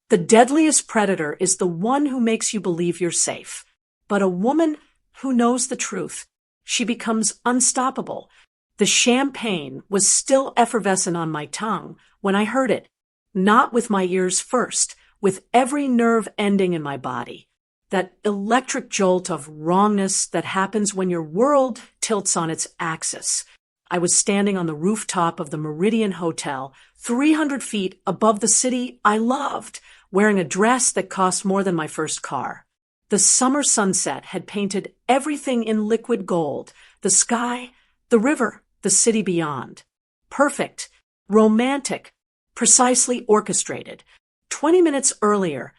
The deadliest predator is the one who makes you believe you're safe. But a woman who knows the truth, she becomes unstoppable. The champagne was still effervescent on my tongue when I heard it, not with my ears first, with every nerve ending in my body. That electric jolt of wrongness that happens when your world tilts on its axis. I was standing on the rooftop of the Meridian Hotel, 300 feet above the city I loved, wearing a dress that cost more than my first car. The summer sunset had painted everything in liquid gold, the sky, the river, the city beyond. Perfect, romantic, precisely orchestrated. 20 minutes earlier,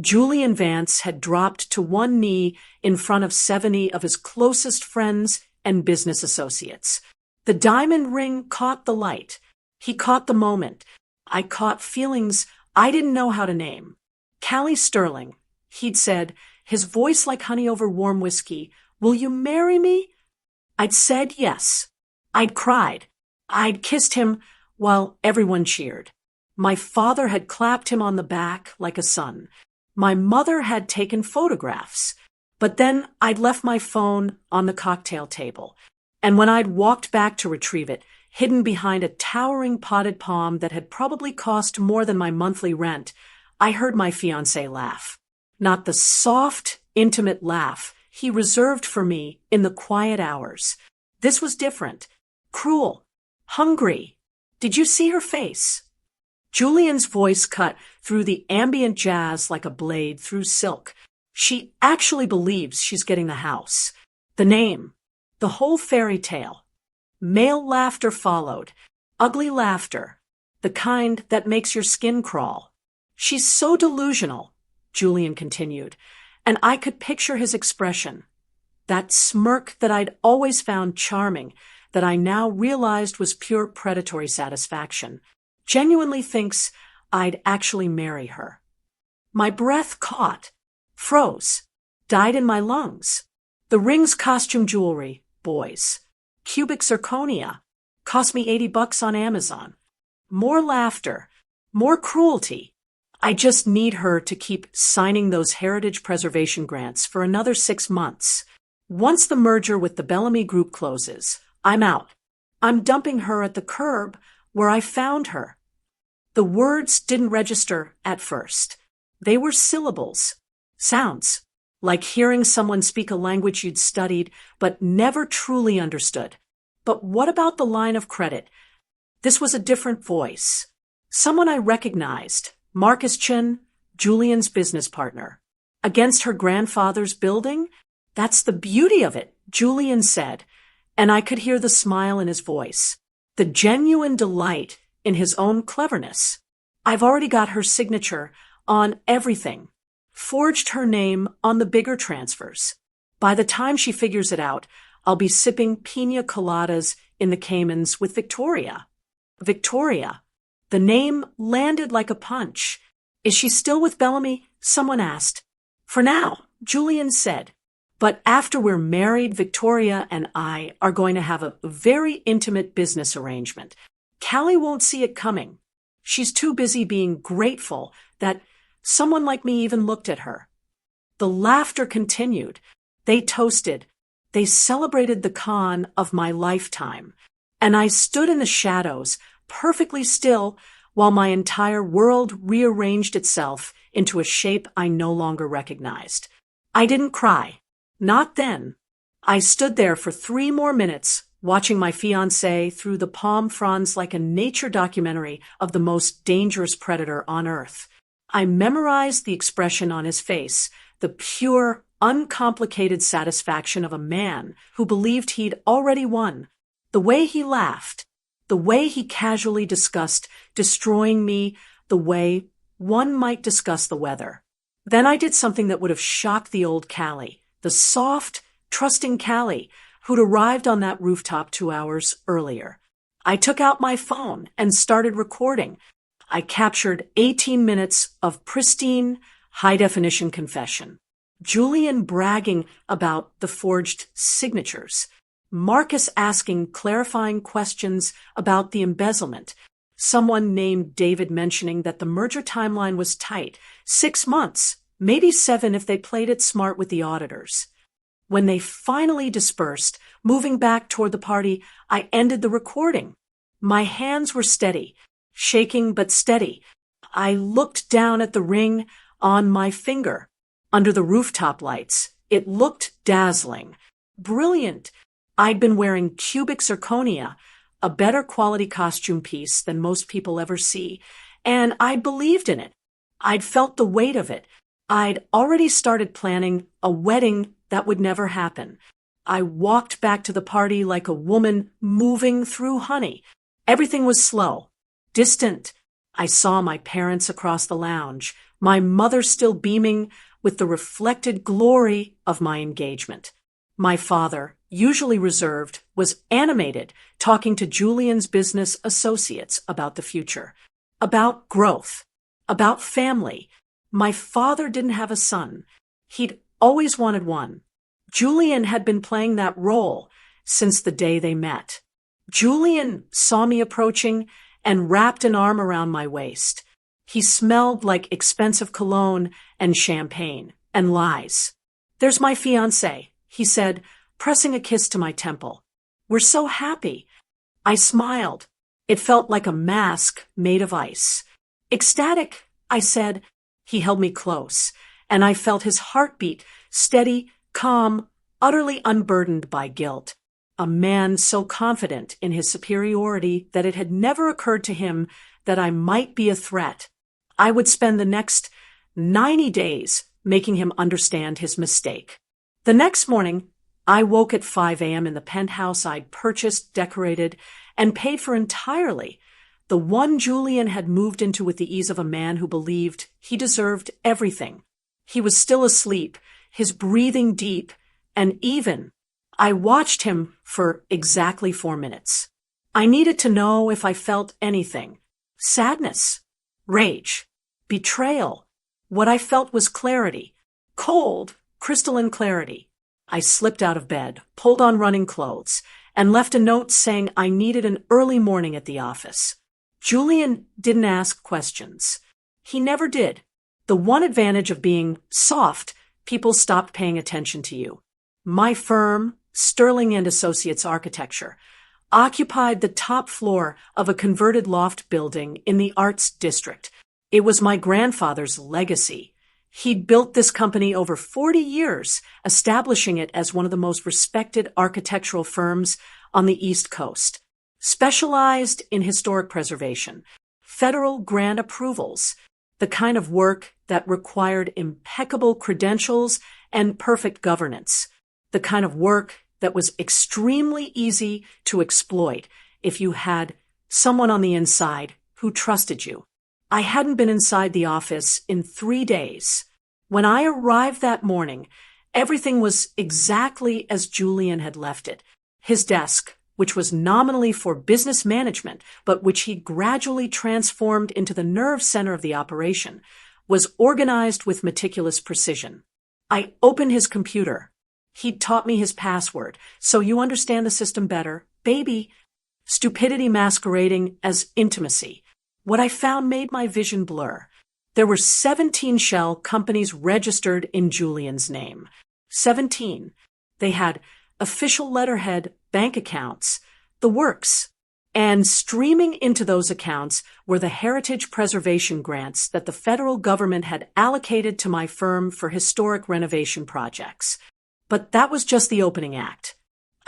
Julian Vance had dropped to one knee in front of 70 of his closest friends and business associates. The diamond ring caught the light. He caught the moment. I caught feelings I didn't know how to name. Callie Sterling, he'd said, his voice like honey over warm whiskey, "Will you marry me?" I'd said yes. I'd cried. I'd kissed him while everyone cheered. My father had clapped him on the back like a son. My mother had taken photographs. But then I'd left my phone on the cocktail table. And when I'd walked back to retrieve it, hidden behind a towering potted palm that had probably cost more than my monthly rent, I heard my fiancé laugh. Not the soft, intimate laugh he reserved for me in the quiet hours. This was different. Cruel. Hungry. Did you see her face? Julian's voice cut through the ambient jazz like a blade through silk. She actually believes she's getting the house. The name. The whole fairy tale. Male laughter followed. Ugly laughter. The kind that makes your skin crawl. She's so delusional, Julian continued, and I could picture his expression. That smirk that I'd always found charming, that I now realized was pure predatory satisfaction. Genuinely thinks I'd actually marry her. My breath caught, froze, died in my lungs. The ring's costume jewelry, boys. Cubic zirconia. Cost me $80 on Amazon. More laughter. More cruelty. I just need her to keep signing those heritage preservation grants for another 6 months. Once the merger with the Bellamy Group closes, I'm out. I'm dumping her at the curb where I found her. The words didn't register at first. They were syllables, sounds, like hearing someone speak a language you'd studied but never truly understood. But what about the line of credit? This was a different voice. Someone I recognized, Marcus Chin, Julian's business partner. Against her grandfather's building? That's the beauty of it, Julian said, and I could hear the smile in his voice, the genuine delight in his own cleverness. I've already got her signature on everything, forged her name on the bigger transfers. By the time she figures it out, I'll be sipping pina coladas in the Caymans with Victoria. Victoria. The name landed like a punch. Is she still with Bellamy? Someone asked. For now, Julian said. But after we're married, Victoria and I are going to have a very intimate business arrangement. Callie won't see it coming. She's too busy being grateful that someone like me even looked at her. The laughter continued. They toasted. They celebrated the con of my lifetime. And I stood in the shadows, perfectly still, while my entire world rearranged itself into a shape I no longer recognized. I didn't cry. Not then. I stood there for 3 more minutes, watching my fiancé through the palm fronds like a nature documentary of the most dangerous predator on earth. I memorized the expression on his face, the pure, uncomplicated satisfaction of a man who believed he'd already won. The way he laughed, the way he casually discussed destroying me, the way one might discuss the weather. Then I did something that would have shocked the old Callie. The soft, trusting Callie who'd arrived on that rooftop 2 hours earlier. I took out my phone and started recording. I captured 18 minutes of pristine, high-definition confession. Julian bragging about the forged signatures. Marcus asking clarifying questions about the embezzlement. Someone named David mentioning that the merger timeline was tight, 6 months, maybe 7 if they played it smart with the auditors. When they finally dispersed, moving back toward the party, I ended the recording. My hands were steady, shaking but steady. I looked down at the ring on my finger. Under the rooftop lights, it looked dazzling, brilliant. I'd been wearing cubic zirconia, a better quality costume piece than most people ever see, and I believed in it. I'd felt the weight of it. I'd already started planning a wedding that would never happen. I walked back to the party like a woman moving through honey. Everything was slow, distant. I saw my parents across the lounge, my mother still beaming with the reflected glory of my engagement. My father, usually reserved, was animated, talking to Julian's business associates about the future, about growth, about family. My father didn't have a son. He'd always wanted one. Julian had been playing that role since the day they met. Julian saw me approaching and wrapped an arm around my waist. He smelled like expensive cologne and champagne and lies. "There's my fiancé," he said, pressing a kiss to my temple. "We're so happy." I smiled. It felt like a mask made of ice. "Ecstatic," I said. He held me close, and I felt his heartbeat, steady, calm, utterly unburdened by guilt. A man so confident in his superiority that it had never occurred to him that I might be a threat. I would spend the next 90 days making him understand his mistake. The next morning, I woke at 5 a.m. in the penthouse I'd purchased, decorated, and paid for entirely. The one Julian had moved into with the ease of a man who believed he deserved everything. He was still asleep, his breathing deep and even. I watched him for exactly 4 minutes. I needed to know if I felt anything. Sadness, rage, betrayal. What I felt was clarity. Cold, crystalline clarity. I slipped out of bed, pulled on running clothes, and left a note saying I needed an early morning at the office. Julian didn't ask questions. He never did. The one advantage of being soft, people stopped paying attention to you. My firm, Sterling and Associates Architecture, occupied the top floor of a converted loft building in the Arts District. It was my grandfather's legacy. He'd built this company over 40 years, establishing it as one of the most respected architectural firms on the East Coast. Specialized in historic preservation, federal grant approvals, the kind of work that required impeccable credentials and perfect governance, the kind of work that was extremely easy to exploit if you had someone on the inside who trusted you. I hadn't been inside the office in 3 days. When I arrived that morning, everything was exactly as Julian had left it. His desk, which was nominally for business management, but which he gradually transformed into the nerve center of the operation, was organized with meticulous precision. I opened his computer. He'd taught me his password, so you understand the system better, baby. Stupidity masquerading as intimacy. What I found made my vision blur. There were 17 shell companies registered in Julian's name. 17. They had official letterhead bank accounts, the works. And streaming into those accounts were the heritage preservation grants that the federal government had allocated to my firm for historic renovation projects. But that was just the opening act.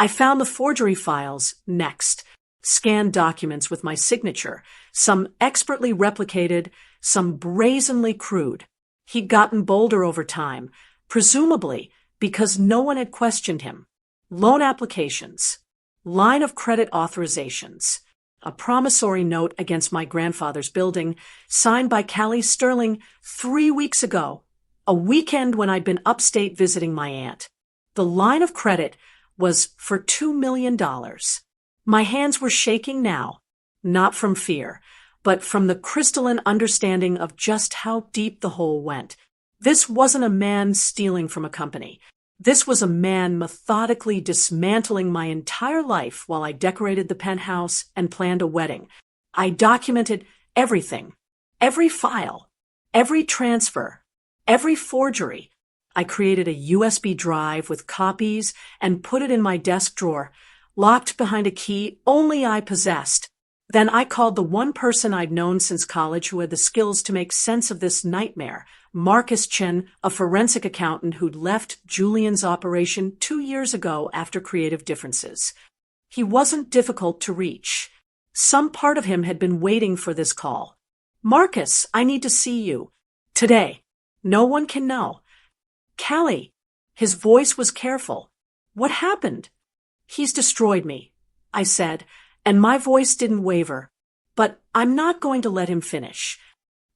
I found the forgery files next. Scanned documents with my signature, some expertly replicated, some brazenly crude. He'd gotten bolder over time, presumably because no one had questioned him. Loan applications, line of credit authorizations, a promissory note against my grandfather's building, signed by Callie Sterling 3 weeks ago, a weekend when I'd been upstate visiting my aunt. The line of credit was for $2 million. My hands were shaking now, not from fear, but from the crystalline understanding of just how deep the hole went. This wasn't a man stealing from a company. This was a man methodically dismantling my entire life while I decorated the penthouse and planned a wedding. I documented everything, every file, every transfer, every forgery. I created a USB drive with copies and put it in my desk drawer, locked behind a key only I possessed. Then I called the one person I'd known since college who had the skills to make sense of this nightmare, Marcus Chen, a forensic accountant who'd left Julian's operation 2 years ago after creative differences. He wasn't difficult to reach. Some part of him had been waiting for this call. Marcus, I need to see you. Today. No one can know. Callie. His voice was careful. What happened? He's destroyed me, I said, and my voice didn't waver. But I'm not going to let him finish.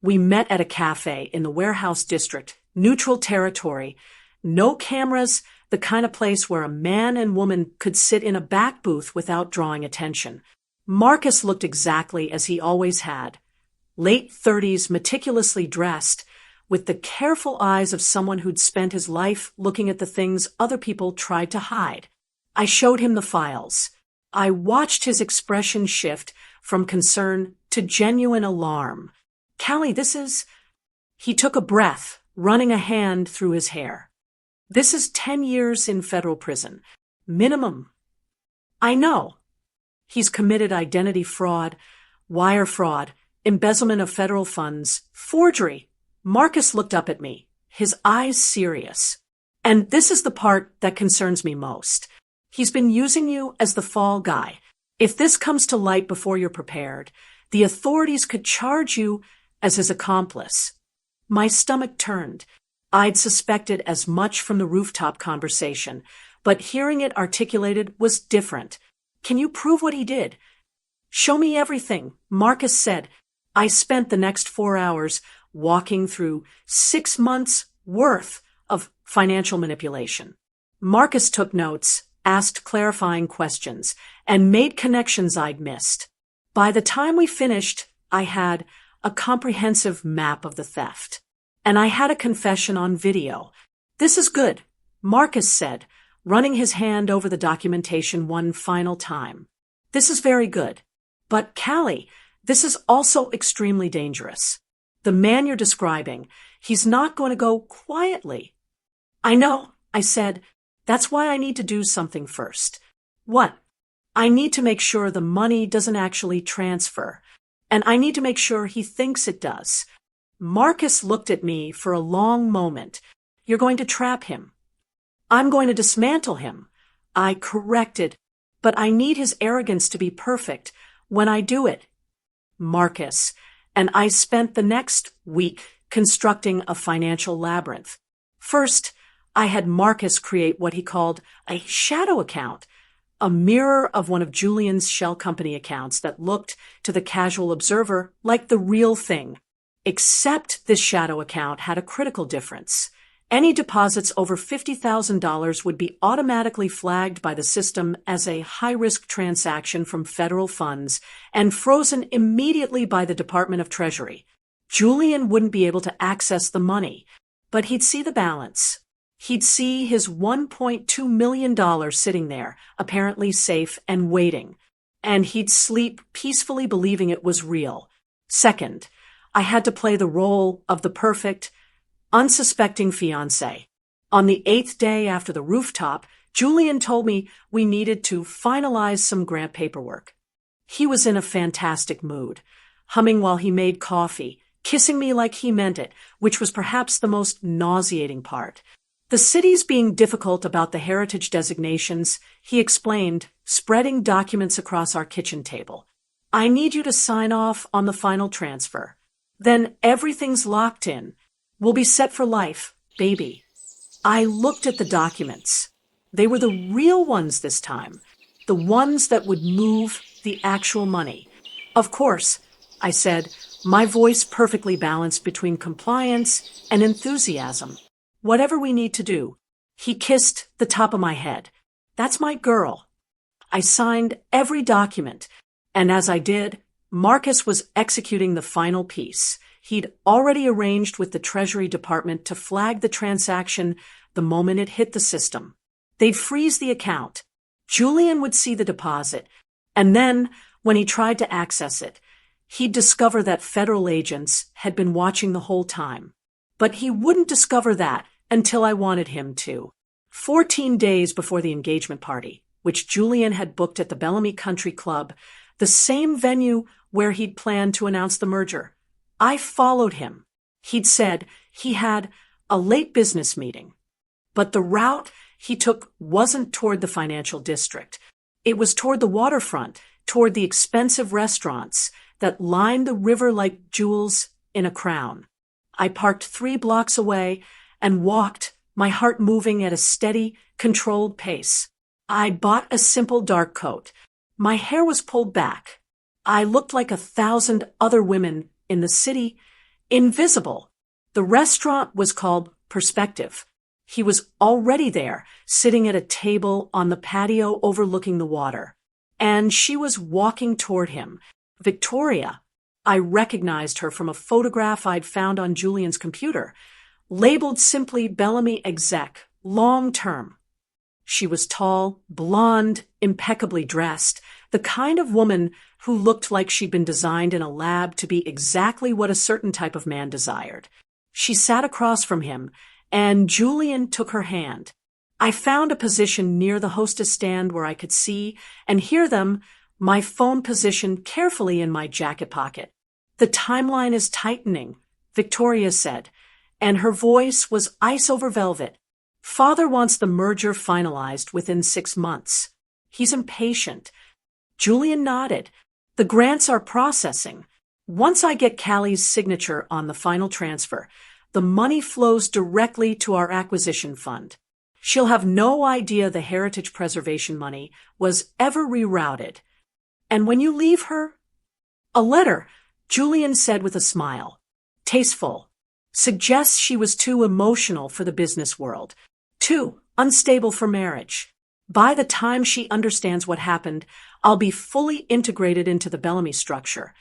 We met at a cafe in the warehouse district, neutral territory, no cameras, the kind of place where a man and woman could sit in a back booth without drawing attention. Marcus looked exactly as he always had. Late 30s, meticulously dressed, with the careful eyes of someone who'd spent his life looking at the things other people tried to hide. I showed him the files. I watched his expression shift from concern to genuine alarm. Callie, this is... He took a breath, running a hand through his hair. This is 10 years in federal prison. Minimum. I know. He's committed identity fraud, wire fraud, embezzlement of federal funds, forgery. Marcus looked up at me, his eyes serious. And this is the part that concerns me most. He's been using you as the fall guy. If this comes to light before you're prepared, the authorities could charge you as his accomplice. My stomach turned. I'd suspected as much from the rooftop conversation, but hearing it articulated was different. Can you prove what he did? Show me everything, Marcus said. I spent the next 4 hours walking through 6 months' worth of financial manipulation. Marcus took notes, asked clarifying questions, and made connections I'd missed. By the time we finished, I had a comprehensive map of the theft. And I had a confession on video. This is good, Marcus said, running his hand over the documentation one final time. This is very good. But Callie, this is also extremely dangerous. The man you're describing, he's not going to go quietly. I know, I said. That's why I need to do something first. What? I need to make sure the money doesn't actually transfer. And I need to make sure he thinks it does. Marcus looked at me for a long moment. You're going to trap him. I'm going to dismantle him. I corrected. But I need his arrogance to be perfect when I do it. Marcus. And I spent the next week constructing a financial labyrinth. First, I had Marcus create what he called a shadow account, a mirror of one of Julian's shell company accounts that looked to the casual observer like the real thing. Except this shadow account had a critical difference. Any deposits over $50,000 would be automatically flagged by the system as a high-risk transaction from federal funds and frozen immediately by the Department of Treasury. Julian wouldn't be able to access the money, but he'd see the balance. He'd see his $1.2 million sitting there, apparently safe and waiting. And he'd sleep peacefully believing it was real. Second, I had to play the role of the perfect, unsuspecting fiancé. On the 8th day after the rooftop, Julian told me we needed to finalize some grant paperwork. He was in a fantastic mood, humming while he made coffee, kissing me like he meant it, which was perhaps the most nauseating part. The city's being difficult about the heritage designations, he explained, spreading documents across our kitchen table. I need you to sign off on the final transfer. Then everything's locked in. We'll be set for life, baby. I looked at the documents. They were the real ones this time, the ones that would move the actual money. Of course, I said, my voice perfectly balanced between compliance and enthusiasm. Whatever we need to do. He kissed the top of my head. That's my girl. I signed every document, and as I did, Marcus was executing the final piece. He'd already arranged with the Treasury Department to flag the transaction the moment it hit the system. They'd freeze the account. Julian would see the deposit, and then, when he tried to access it, He'd discover that federal agents had been watching the whole time. But he wouldn't discover that until I wanted him to. 14 days before the engagement party, which Julian had booked at the Bellamy Country Club, the same venue where he'd planned to announce the merger, I followed him. He'd said he had a late business meeting. But the route he took wasn't toward the financial district. It was toward the waterfront, toward the expensive restaurants that lined the river like jewels in a crown. I parked 3 blocks away and walked, my heart moving at a steady, controlled pace. I bought a simple dark coat. My hair was pulled back. I looked like 1,000 other women in the city, invisible. The restaurant was called Perspective. He was already there, sitting at a table on the patio overlooking the water. And she was walking toward him. Victoria. I recognized her from a photograph I'd found on Julian's computer, labeled simply Bellamy Exec, long term. She was tall, blonde, impeccably dressed, the kind of woman who looked like she'd been designed in a lab to be exactly what a certain type of man desired. She sat across from him, and Julian took her hand. I found a position near the hostess stand where I could see and hear them, my phone positioned carefully in my jacket pocket. The timeline is tightening, Victoria said, and her voice was ice over velvet. Father wants the merger finalized within 6 months. He's impatient. Julian nodded. The grants are processing. Once I get Callie's signature on the final transfer, the money flows directly to our acquisition fund. She'll have no idea the heritage preservation money was ever rerouted. And when you leave her? A letter, Julian said with a smile. Tasteful. Suggests she was too emotional for the business world. Too unstable for marriage. By the time she understands what happened, I'll be fully integrated into the Bellamy structure,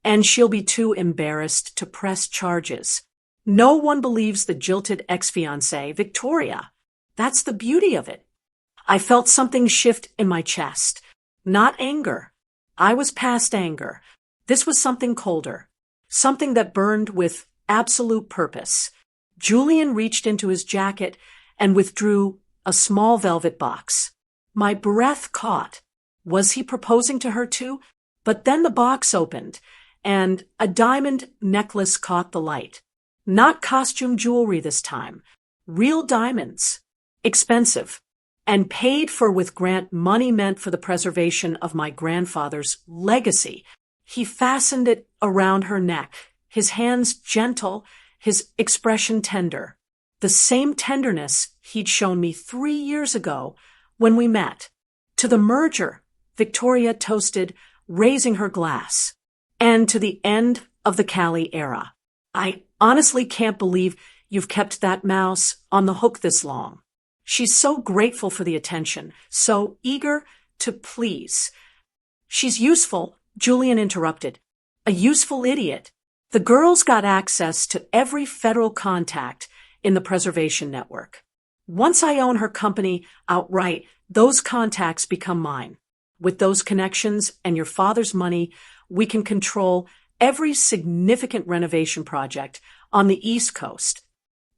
and she'll be too embarrassed to press charges. No one believes the jilted ex-fiancé, Victoria. That's the beauty of it. I felt something shift in my chest. Not anger. I was past anger. This was something colder. Something that burned with absolute purpose. Julian reached into his jacket and withdrew a small velvet box. My breath caught. Was he proposing to her too? But then the box opened, and a diamond necklace caught the light. Not costume jewelry this time. Real diamonds. Expensive. And paid for with grant money meant for the preservation of my grandfather's legacy. He fastened it around her neck, his hands gentle, his expression tender. The same tenderness he'd shown me 3 years ago when we met. To the merger, Victoria toasted, raising her glass. And to the end of the Callie era. I honestly can't believe you've kept that mouse on the hook this long. She's so grateful for the attention, so eager to please. She's useful, Julian interrupted. A useful idiot. The girl's got access to every federal contact in the preservation network. Once I own her company outright, those contacts become mine. With those connections and your father's money, we can control every significant renovation project on the East Coast.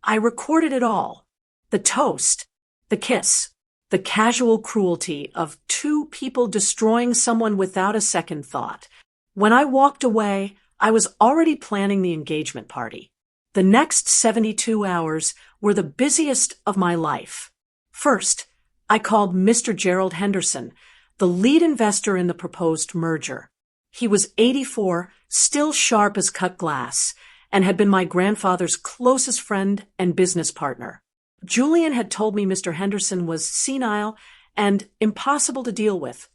I recorded it all. The toast, the kiss, the casual cruelty of 2 people destroying someone without a second thought. When I walked away, I was already planning the engagement party. The next 72 hours were the busiest of my life. First, I called Mr. Gerald Henderson, the lead investor in the proposed merger. He was 84, still sharp as cut glass, and had been my grandfather's closest friend and business partner. Julian had told me Mr. Henderson was senile and impossible to deal with.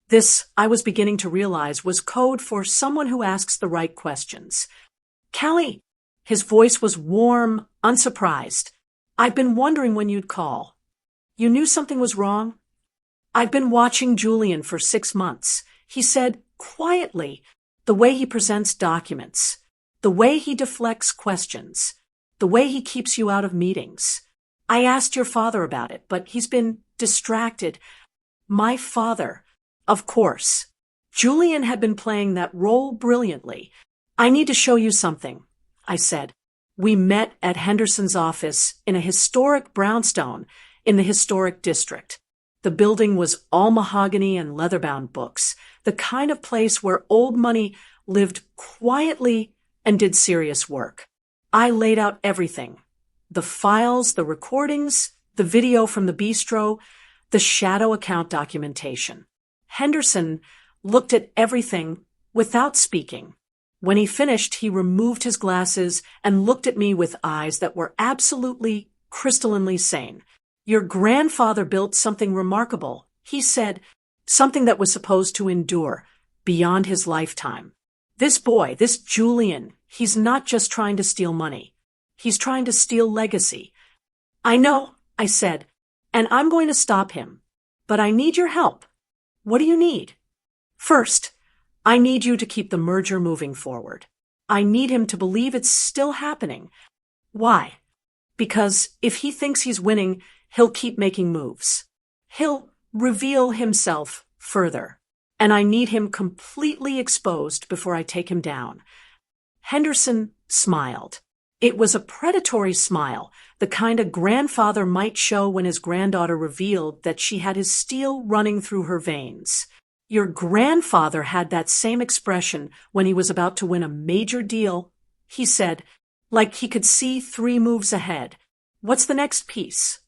This, I was beginning to realize, was code for someone who asks the right questions. Callie, his voice was warm, unsurprised. I've been wondering when you'd call. You knew something was wrong? I've been watching Julian for 6 months. He said, quietly, the way he presents documents, the way he deflects questions, the way he keeps you out of meetings. I asked your father about it, but he's been distracted. My father, of course. Julian had been playing that role brilliantly. "I need to show you something," I said. We met at Henderson's office in a historic brownstone in the historic district. The building was all mahogany and leather-bound books, the kind of place where old money lived quietly and did serious work. I laid out everything: the files, the recordings, the video from the bistro, the shadow account documentation. Henderson looked at everything without speaking. When he finished, he removed his glasses and looked at me with eyes that were absolutely crystallinely sane. "Your grandfather built something remarkable," he said, "something that was supposed to endure beyond his lifetime. This boy, this Julian, he's not just trying to steal money. He's trying to steal legacy." "I know," I said, "and I'm going to stop him. But I need your help." "What do you need?" "First, I need you to keep the merger moving forward. I need him to believe it's still happening." "Why?" "Because if he thinks he's winning, he'll keep making moves. He'll reveal himself further. And I need him completely exposed before I take him down." Henderson smiled. It was a predatory smile, the kind a grandfather might show when his granddaughter revealed that she had his steel running through her veins. "Your grandfather had that same expression when he was about to win a major deal," he said, like he could see 3 moves ahead. "What's the next piece?"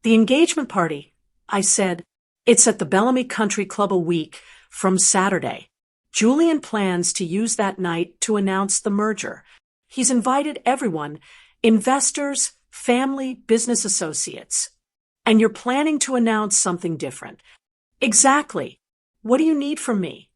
"The engagement party," I said. "It's at the Bellamy Country Club a week from Saturday. Julian plans to use that night to announce the merger. He's invited everyone, investors, family, business associates. And you're planning to announce something different." "Exactly. What do you need from me?"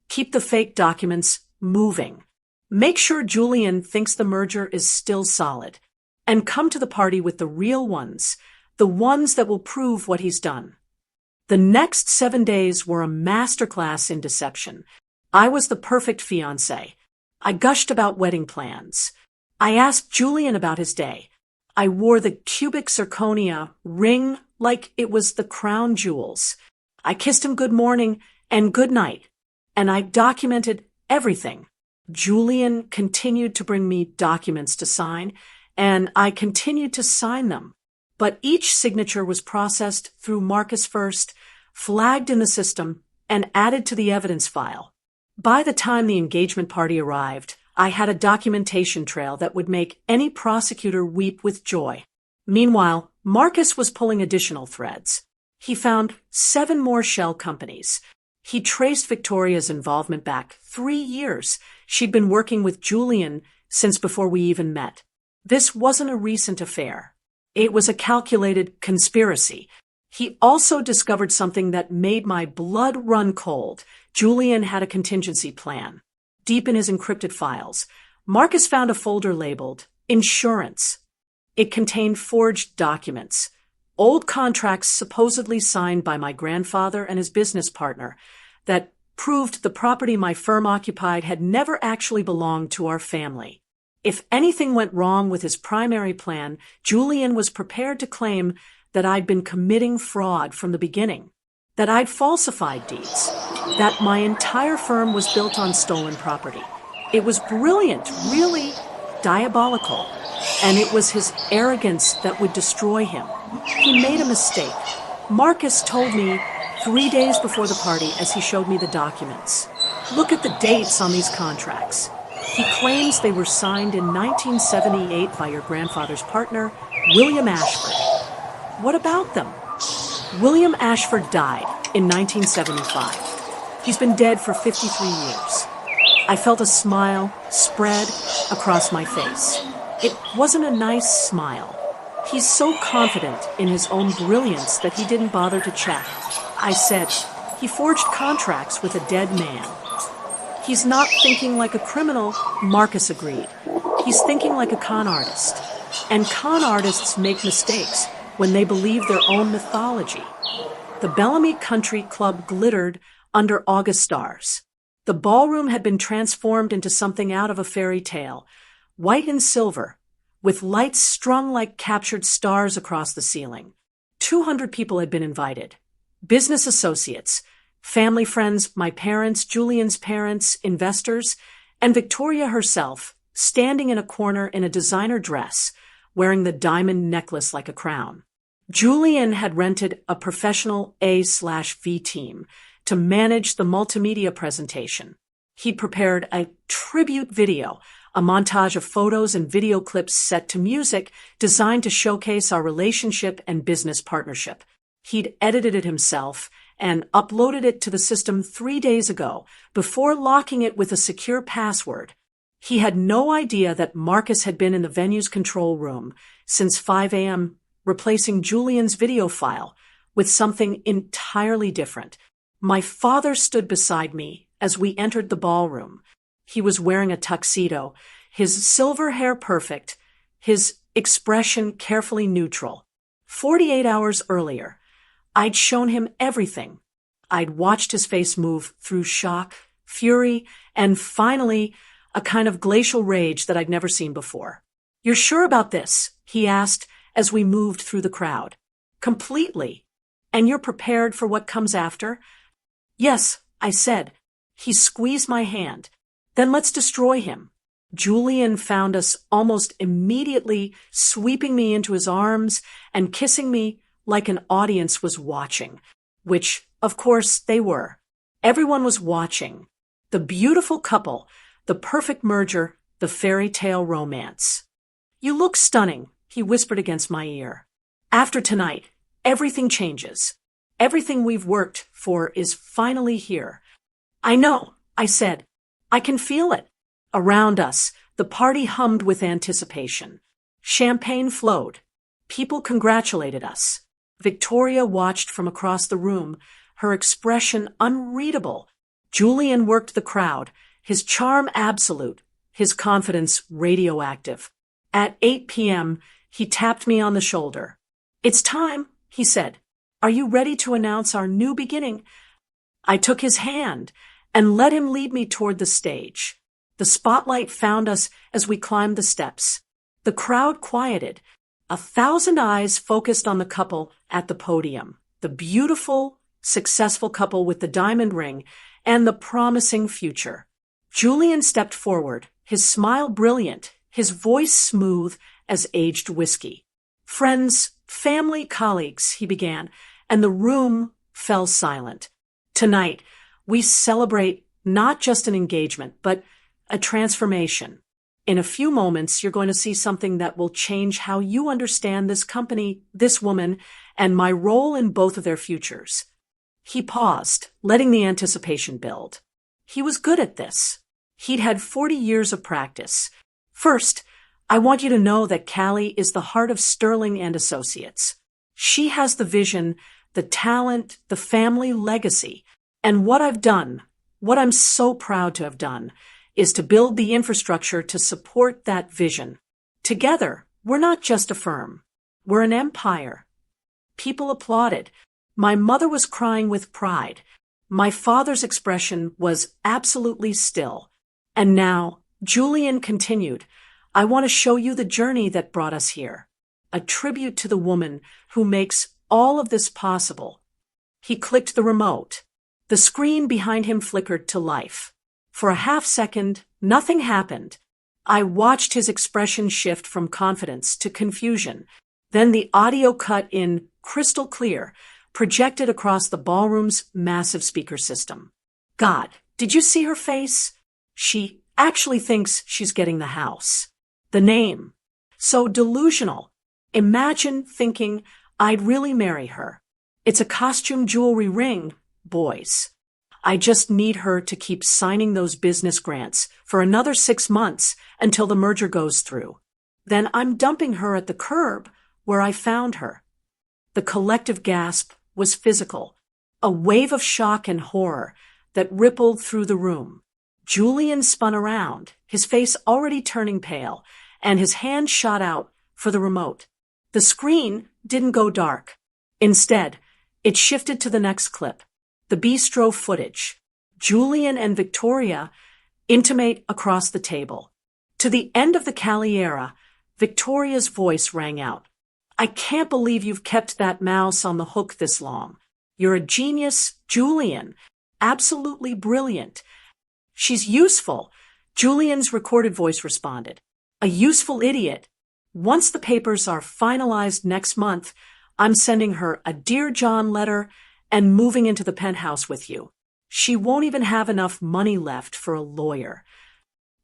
"Keep the fake documents moving. Make sure Julian thinks the merger is still solid. And come to the party with the real ones, the ones that will prove what he's done." The next 7 days were a masterclass in deception. I was the perfect fiancé. I gushed about wedding plans. I asked Julian about his day. I wore the cubic zirconia ring like it was the crown jewels. I kissed him good morning and good night, and I documented everything. Julian continued to bring me documents to sign, and I continued to sign them. But each signature was processed through Marcus first, flagged in the system, and added to the evidence file. By the time the engagement party arrived, I had a documentation trail that would make any prosecutor weep with joy. Meanwhile, Marcus was pulling additional threads. He found 7 more shell companies. He traced Victoria's involvement back 3 years. She'd been working with Julian since before we even met. This wasn't a recent affair. It was a calculated conspiracy. He also discovered something that made my blood run cold. Julian had a contingency plan. Deep in his encrypted files, Marcus found a folder labeled Insurance. It contained forged documents, old contracts supposedly signed by my grandfather and his business partner that proved the property my firm occupied had never actually belonged to our family. If anything went wrong with his primary plan, Julian was prepared to claim that I'd been committing fraud from the beginning, that I'd falsified deeds, that my entire firm was built on stolen property. It was brilliant, really diabolical, and it was his arrogance that would destroy him. He made a mistake. Marcus told me 3 days before the party as he showed me the documents. "Look at the dates on these contracts." He claims they were signed in 1978 by your grandfather's partner, William Ashford. What about them? William Ashford died in 1975. He's been dead for 53 years. I felt a smile spread across my face. It wasn't a nice smile. He's so confident in his own brilliance that he didn't bother to check. I said, "He forged contracts with a dead man." "He's not thinking like a criminal," Marcus agreed. "He's thinking like a con artist. And con artists make mistakes when they believe their own mythology." The Bellamy Country Club glittered under August stars. The ballroom had been transformed into something out of a fairy tale, white and silver, with lights strung like captured stars across the ceiling. 200 people had been invited. Business associates, Family friends, my parents, Julian's parents, investors, and Victoria herself, standing in a corner in a designer dress, wearing the diamond necklace like a crown. Julian had rented a professional A/V team to manage the multimedia presentation. He'd prepared a tribute video, a montage of photos and video clips set to music designed to showcase our relationship and business partnership. He'd edited it himself and uploaded it to the system 3 days ago before locking it with a secure password. He had no idea that Marcus had been in the venue's control room since 5 a.m., replacing Julian's video file with something entirely different. My father stood beside me as we entered the ballroom. He was wearing a tuxedo, his silver hair perfect, his expression carefully neutral. 48 hours earlier, I'd shown him everything. I'd watched his face move through shock, fury, and finally, a kind of glacial rage that I'd never seen before. "You're sure about this?" he asked as we moved through the crowd. "Completely. And you're prepared for what comes after?" "Yes," I said. He squeezed my hand. "Then let's destroy him." Julian found us almost immediately, sweeping me into his arms and kissing me like an audience was watching, which, of course, they were. Everyone was watching. The beautiful couple, the perfect merger, the fairy tale romance. "You look stunning," he whispered against my ear. "After tonight, everything changes. Everything we've worked for is finally here." "I know," I said. "I can feel it." Around us, the party hummed with anticipation. Champagne flowed. People congratulated us. Victoria watched from across the room, her expression unreadable. Julian worked the crowd, his charm absolute, his confidence radioactive. At 8 p.m., he tapped me on the shoulder. "It's time," he said. "Are you ready to announce our new beginning?" I took his hand and let him lead me toward the stage. The spotlight found us as we climbed the steps. The crowd quieted. 1,000 eyes focused on the couple at the podium, the beautiful, successful couple with the diamond ring and the promising future. Julian stepped forward, his smile brilliant, his voice smooth as aged whiskey. "Friends, family, colleagues," he began, and the room fell silent. "Tonight, we celebrate not just an engagement, but a transformation. In a few moments, you're going to see something that will change how you understand this company, this woman, and my role in both of their futures." He paused, letting the anticipation build. He was good at this. He'd had 40 years of practice. "First, I want you to know that Callie is the heart of Sterling and Associates. She has the vision, the talent, the family legacy. And what I've done, what I'm so proud to have done, is to build the infrastructure to support that vision. Together, we're not just a firm. We're an empire." People applauded. My mother was crying with pride. My father's expression was absolutely still. And now, Julian continued, "I want to show you the journey that brought us here. A tribute to the woman who makes all of this possible." He clicked the remote. The screen behind him flickered to life. For a half second, nothing happened. I watched his expression shift from confidence to confusion. Then the audio cut in crystal clear, projected across the ballroom's massive speaker system. "God, did you see her face? She actually thinks she's getting the house. The name. So delusional. Imagine thinking I'd really marry her. It's a costume jewelry ring, boys. I just need her to keep signing those business grants for another 6 months until the merger goes through. Then I'm dumping her at the curb where I found her." The collective gasp was physical, a wave of shock and horror that rippled through the room. Julian spun around, his face already turning pale, and his hand shot out for the remote. The screen didn't go dark. Instead, it shifted to the next clip. The bistro footage. Julian and Victoria intimate across the table. To the end of the Callie era, Victoria's voice rang out. "I can't believe you've kept that mouse on the hook this long. You're a genius, Julian. absolutely brilliant. She's useful, Julian's recorded voice responded. A useful idiot. Once the papers are finalized next month, I'm sending her a Dear John letter and moving into the penthouse with you. She won't even have enough money left for a lawyer.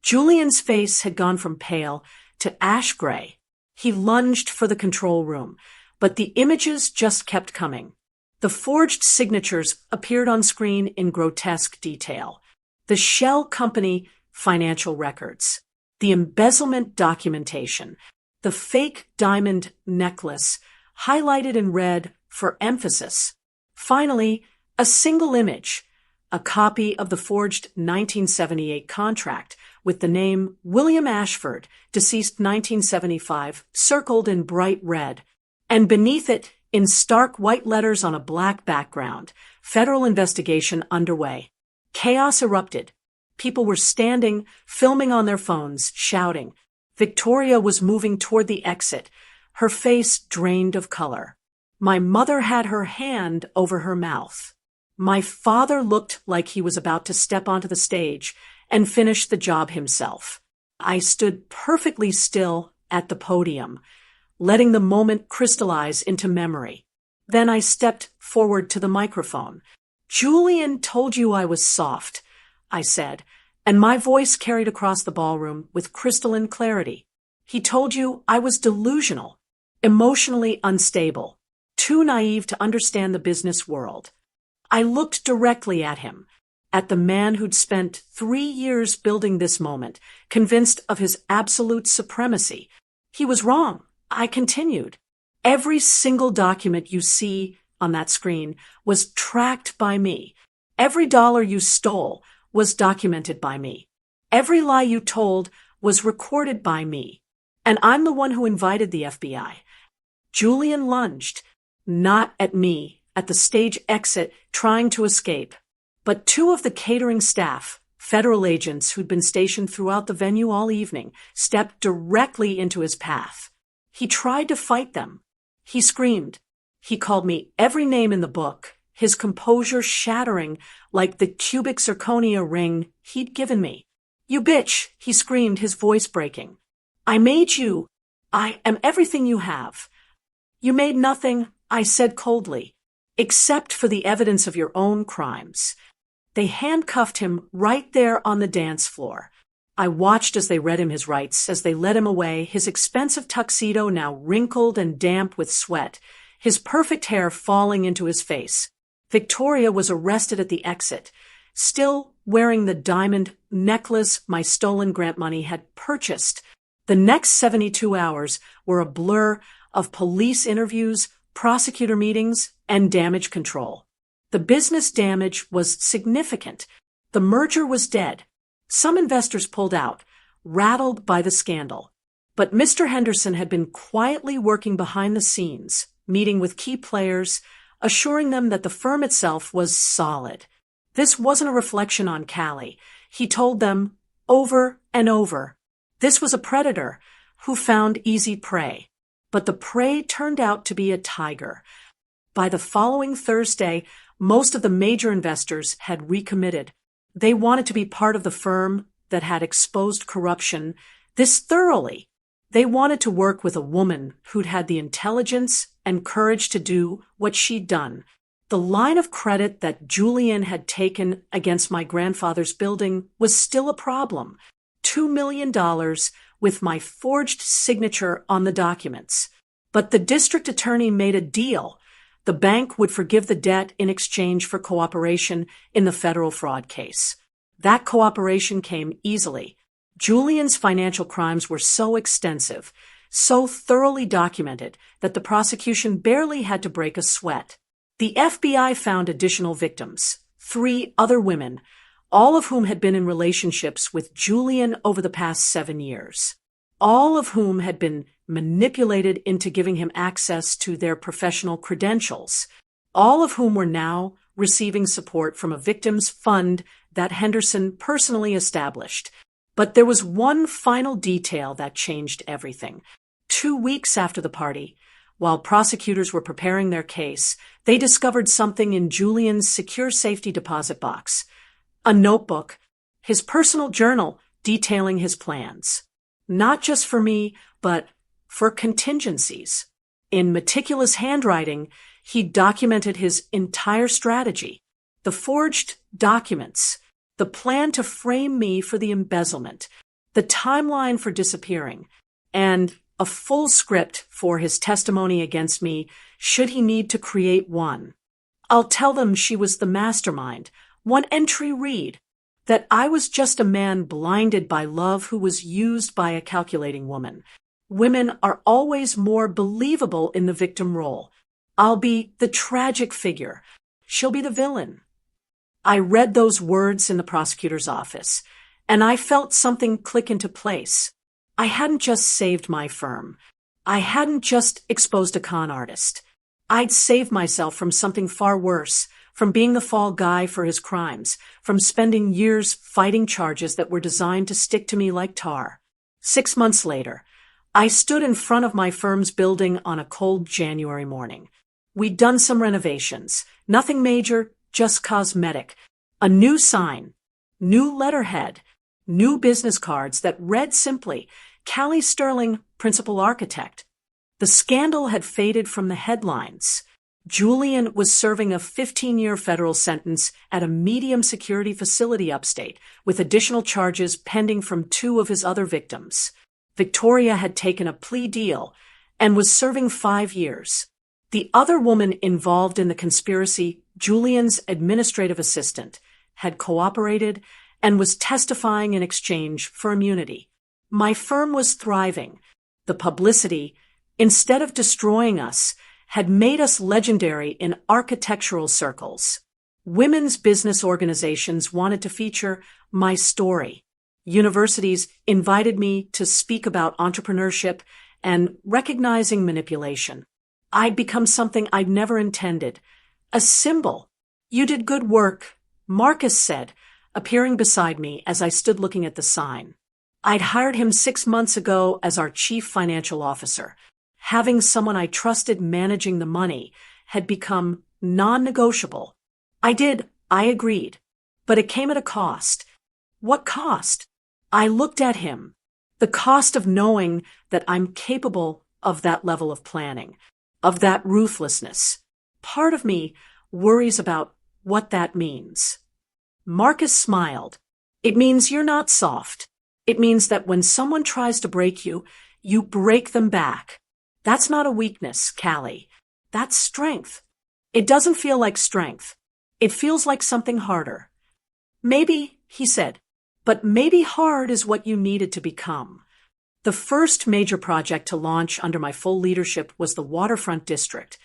Julian's face had gone from pale to ash gray. He lunged for the control room, but the images just kept coming. The forged signatures appeared on screen in grotesque detail. The shell company financial records, the embezzlement documentation, the fake diamond necklace, highlighted in red for emphasis. Finally, a single image, a copy of the forged 1978 contract with the name William Ashford, deceased 1975, circled in bright red, and beneath it, in stark white letters on a black background, federal investigation underway. Chaos erupted. People were standing, filming on their phones, shouting. Victoria was moving toward the exit, her face drained of color. My mother had her hand over her mouth. My father looked like he was about to step onto the stage and finish the job himself. I stood perfectly still at the podium, letting the moment crystallize into memory. Then I stepped forward to the microphone. Julian told you I was soft, I said, and my voice carried across the ballroom with crystalline clarity. He told you I was delusional, emotionally unstable, too naive to understand the business world. I looked directly at him, at the man who'd spent 3 years building this moment, convinced of his absolute supremacy. He was wrong, I continued. Every single document you see on that screen was tracked by me. Every dollar you stole was documented by me. Every lie you told was recorded by me. And I'm the one who invited the FBI. Julian lunged, not at me, at the stage exit, trying to escape. But 2 of the catering staff, federal agents who'd been stationed throughout the venue all evening, stepped directly into his path. He tried to fight them. He screamed. He called me every name in the book, his composure shattering like the cubic zirconia ring he'd given me. You bitch, he screamed, his voice breaking. I made you. I am everything you have. You made nothing, I said coldly, except for the evidence of your own crimes. They handcuffed him right there on the dance floor. I watched as they read him his rights, as they led him away, his expensive tuxedo now wrinkled and damp with sweat, his perfect hair falling into his face. Victoria was arrested at the exit, still wearing the diamond necklace my stolen grant money had purchased. The next 72 hours were a blur of police interviews, prosecutor meetings, and damage control. The business damage was significant. The merger was dead. Some investors pulled out, rattled by the scandal. But Mr. Henderson had been quietly working behind the scenes, meeting with key players, assuring them that the firm itself was solid. This wasn't a reflection on Callie. He told them over and over. This was a predator who found easy prey. But the prey turned out to be a tiger. By the following Thursday, most of the major investors had recommitted. They wanted to be part of the firm that had exposed corruption this thoroughly. They wanted to work with a woman who'd had the intelligence and courage to do what she'd done. The line of credit that Julian had taken against my grandfather's building was still a problem. $2 million with my forged signature on the documents. But the district attorney made a deal. The bank would forgive the debt in exchange for cooperation in the federal fraud case. That cooperation came easily. Julian's financial crimes were so extensive, so thoroughly documented, that the prosecution barely had to break a sweat. The FBI found additional victims, 3 other women, all of whom had been in relationships with Julian over the past 7 years, all of whom had been manipulated into giving him access to their professional credentials, all of whom were now receiving support from a victims fund that Henderson personally established. But there was one final detail that changed everything. 2 weeks after the party, While prosecutors were preparing their case, they discovered something in Julian's secure safety deposit box. A notebook, his personal journal detailing his plans. Not just for me, but for contingencies. In meticulous handwriting, he documented his entire strategy. The forged documents, the plan to frame me for the embezzlement, the timeline for disappearing, and a full script for his testimony against me should he need to create one. I'll tell them she was the mastermind, one entry read, that I was just a man blinded by love who was used by a calculating woman. Women are always more believable in the victim role. I'll be the tragic figure. She'll be the villain. I read those words in the prosecutor's office, and I felt something click into place. I hadn't just saved my firm. I hadn't just exposed a con artist. I'd saved myself from something far worse, from being the fall guy for his crimes, from spending years fighting charges that were designed to stick to me like tar. 6 months later, I stood in front of my firm's building on a cold January morning. We'd done some renovations, nothing major, just cosmetic. A new sign, new letterhead, new business cards that read simply, Callie Sterling, Principal Architect. The scandal had faded from the headlines. Julian was serving a 15-year federal sentence at a medium security facility upstate, with additional charges pending from 2 of his other victims. Victoria had taken a plea deal and was serving 5 years. The other woman involved in the conspiracy, Julian's administrative assistant, had cooperated and was testifying in exchange for immunity. My firm was thriving. The publicity, instead of destroying us, had made us legendary in architectural circles. Women's business organizations wanted to feature my story. Universities invited me to speak about entrepreneurship and recognizing manipulation. I'd become something I'd never intended. A symbol. "You did good work," Marcus said, appearing beside me as I stood looking at the sign. I'd hired him 6 months ago as our chief financial officer. Having someone I trusted managing the money had become non-negotiable. I agreed. But it came at a cost. What cost? I looked at him. The cost of knowing that I'm capable of that level of planning, of that ruthlessness. Part of me worries about what that means. Marcus smiled. "It means you're not soft. It means that when someone tries to break you, you break them back. That's not a weakness, Callie. That's strength. It doesn't feel like strength. It feels like something harder." "Maybe," he said, "but maybe hard is what you needed to become." The first major project to launch under my full leadership was the Waterfront District,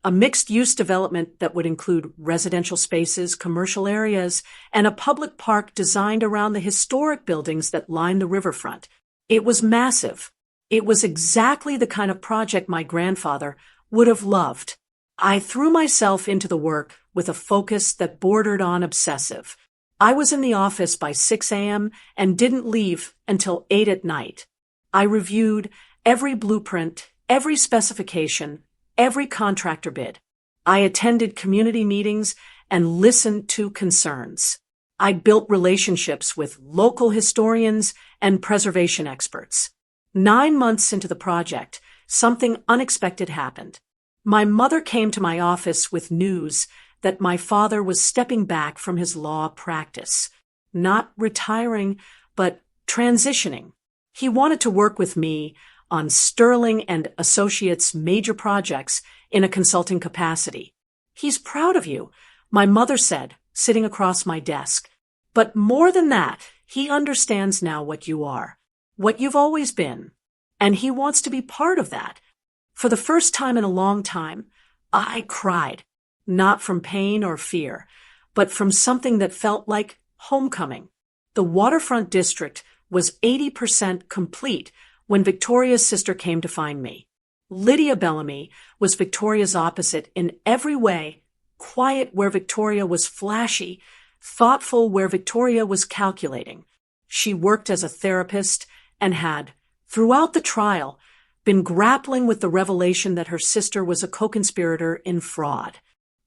a mixed-use development that would include residential spaces, commercial areas, and a public park designed around the historic buildings that line the riverfront. It was massive. It was exactly the kind of project my grandfather would have loved. I threw myself into the work with a focus that bordered on obsessive. I was in the office by 6 a.m. and didn't leave until 8 at night. I reviewed every blueprint, every specification, every contractor bid. I attended community meetings and listened to concerns. I built relationships with local historians and preservation experts. 9 months into the project, something unexpected happened. My mother came to my office with news that my father was stepping back from his law practice. Not retiring, but transitioning. He wanted to work with me on Sterling and Associates' major projects in a consulting capacity. "He's proud of you," my mother said, sitting across my desk. "But more than that, he understands now what you are, what you've always been, and he wants to be part of that." For the first time in a long time, I cried, not from pain or fear, but from something that felt like homecoming. The Waterfront District was 80% complete when Victoria's sister came to find me. Lydia Bellamy was Victoria's opposite in every way, quiet where Victoria was flashy, thoughtful where Victoria was calculating. She worked as a therapist and had, throughout the trial, been grappling with the revelation that her sister was a co-conspirator in fraud.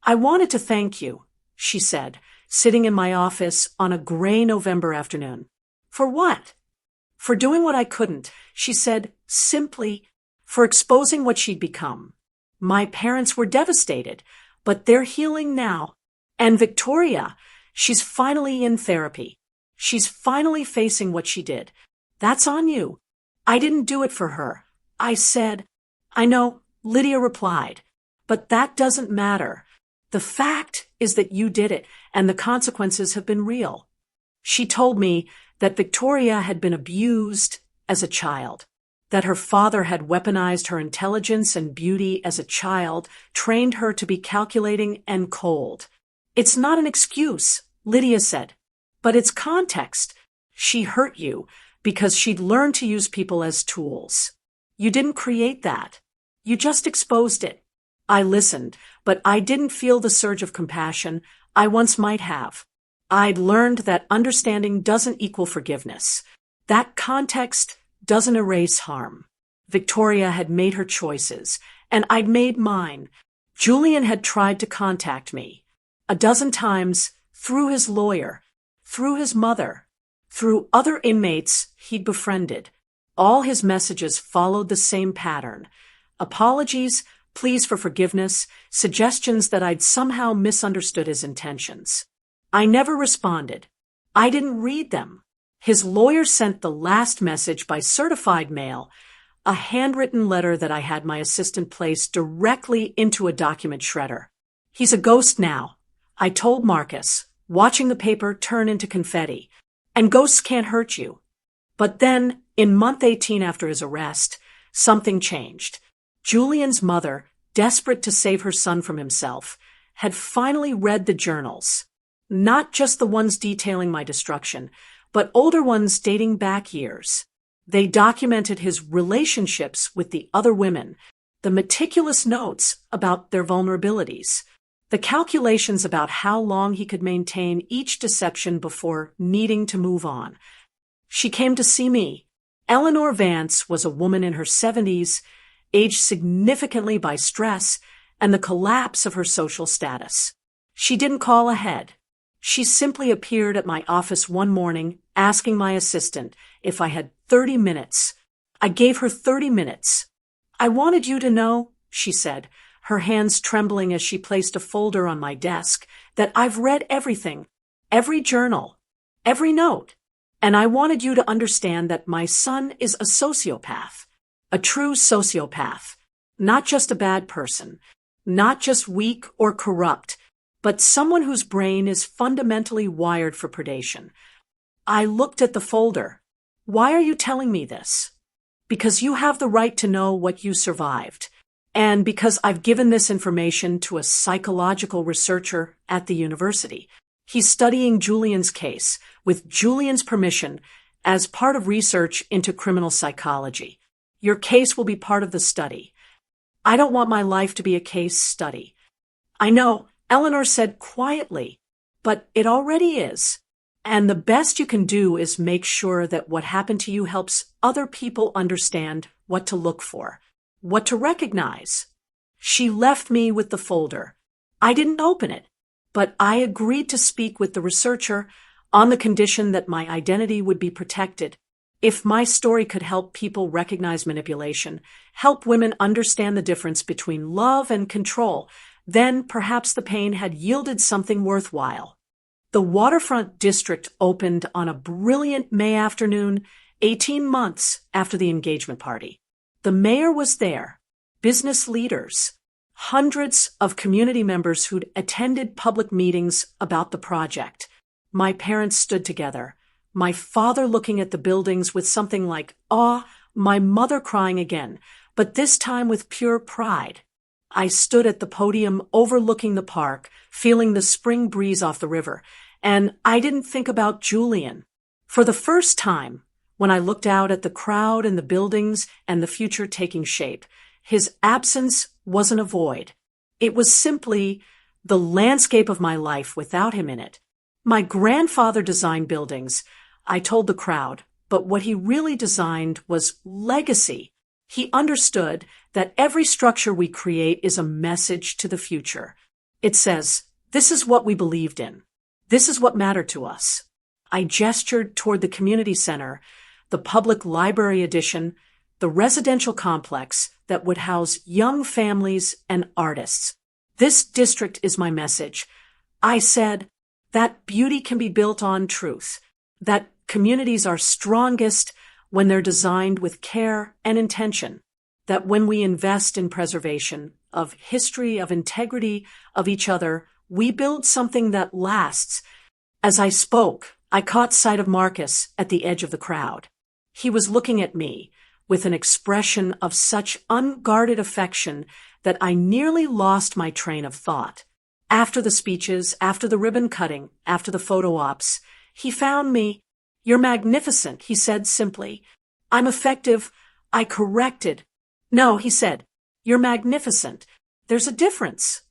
"I wanted to thank you," she said, sitting in my office on a gray November afternoon. "For what?" "For doing what I couldn't," she said, simply, "for exposing what she'd become. My parents were devastated, but they're healing now. And Victoria, she's finally in therapy. She's finally facing what she did. That's on you. I didn't do it for her." I said. "I know," Lydia replied, "but that doesn't matter. The fact is that you did it, and the consequences have been real." She told me that Victoria had been abused as a child, that her father had weaponized her intelligence and beauty as a child, trained her to be calculating and cold. "It's not an excuse," Lydia said, "but it's context. She hurt you because she'd learned to use people as tools. You didn't create that. You just exposed it." I listened, but I didn't feel the surge of compassion I once might have. I'd learned that understanding doesn't equal forgiveness. That context doesn't erase harm. Victoria had made her choices, and I'd made mine. Julian had tried to contact me 12 times through his lawyer, through his mother, through other inmates he'd befriended. All his messages followed the same pattern: apologies, pleas for forgiveness, suggestions that I'd somehow misunderstood his intentions. I never responded. I didn't read them. His lawyer sent the last message by certified mail, a handwritten letter that I had my assistant place directly into a document shredder. "He's a ghost now," I told Marcus, watching the paper turn into confetti. "And ghosts can't hurt you." But then, in month 18 after his arrest, something changed. Julian's mother, desperate to save her son from himself, had finally read the journals. Not just the ones detailing my destruction, but older ones dating back years. They documented his relationships with the other women, the meticulous notes about their vulnerabilities, the calculations about how long he could maintain each deception before needing to move on. She came to see me. Eleanor Vance was a woman in her 70s, aged significantly by stress and the collapse of her social status. She didn't call ahead. She simply appeared at my office one morning, asking my assistant if I had 30 minutes. I gave her 30 minutes. "I wanted you to know," she said, her hands trembling as she placed a folder on my desk, "that I've read everything, every journal, every note. And I wanted you to understand that my son is a sociopath, a true sociopath, not just a bad person, not just weak or corrupt, but someone whose brain is fundamentally wired for predation." I looked at the folder. "Why are you telling me this?" "Because you have the right to know what you survived, and because I've given this information to a psychological researcher at the university. He's studying Julian's case, with Julian's permission, as part of research into criminal psychology. Your case will be part of the study. I don't want my life to be a case study." "I know," Eleanor said quietly, "but it already is. And the best you can do is make sure that what happened to you helps other people understand what to look for, what to recognize." She left me with the folder. I didn't open it, but I agreed to speak with the researcher on the condition that my identity would be protected. If my story could help people recognize manipulation, help women understand the difference between love and control, then perhaps the pain had yielded something worthwhile. The waterfront district opened on a brilliant May afternoon, 18 months after the engagement party. The mayor was there, business leaders, hundreds of community members who'd attended public meetings about the project. My parents stood together, my father looking at the buildings with something like awe, my mother crying again, but this time with pure pride. I stood at the podium overlooking the park, feeling the spring breeze off the river, and I didn't think about Julian. For the first time, when I looked out at the crowd and the buildings and the future taking shape, his absence wasn't a void. It was simply the landscape of my life without him in it. My grandfather designed buildings, I told the crowd, but what he really designed was legacy. He understood that every structure we create is a message to the future. It says, this is what we believed in. This is what mattered to us. I gestured toward the community center, the public library addition, the residential complex that would house young families and artists. This district is my message. I said that beauty can be built on truth, that communities are strongest when they're designed with care and intention, that when we invest in preservation of history, of integrity, of each other, we build something that lasts. As I spoke, I caught sight of Marcus at the edge of the crowd. He was looking at me with an expression of such unguarded affection that I nearly lost my train of thought. After the speeches, after the ribbon cutting, after the photo ops, he found me. You're magnificent, he said simply. I'm effective. I corrected. No, he said, you're magnificent. There's a difference.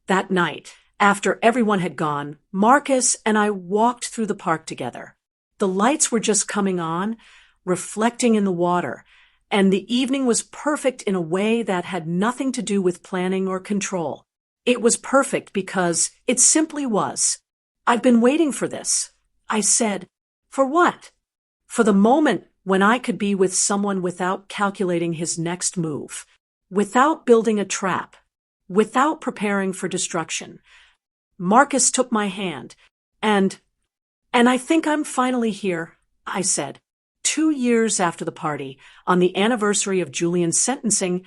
That night, after everyone had gone, Marcus and I walked through the park together. The lights were just coming on, reflecting in the water, and the evening was perfect in a way that had nothing to do with planning or control. It was perfect because it simply was. I've been waiting for this. I said, for what? For the moment when I could be with someone without calculating his next move, without building a trap, without preparing for destruction. Marcus took my hand, and I think I'm finally here, I said. 2 years after the party, on the anniversary of Julian's sentencing,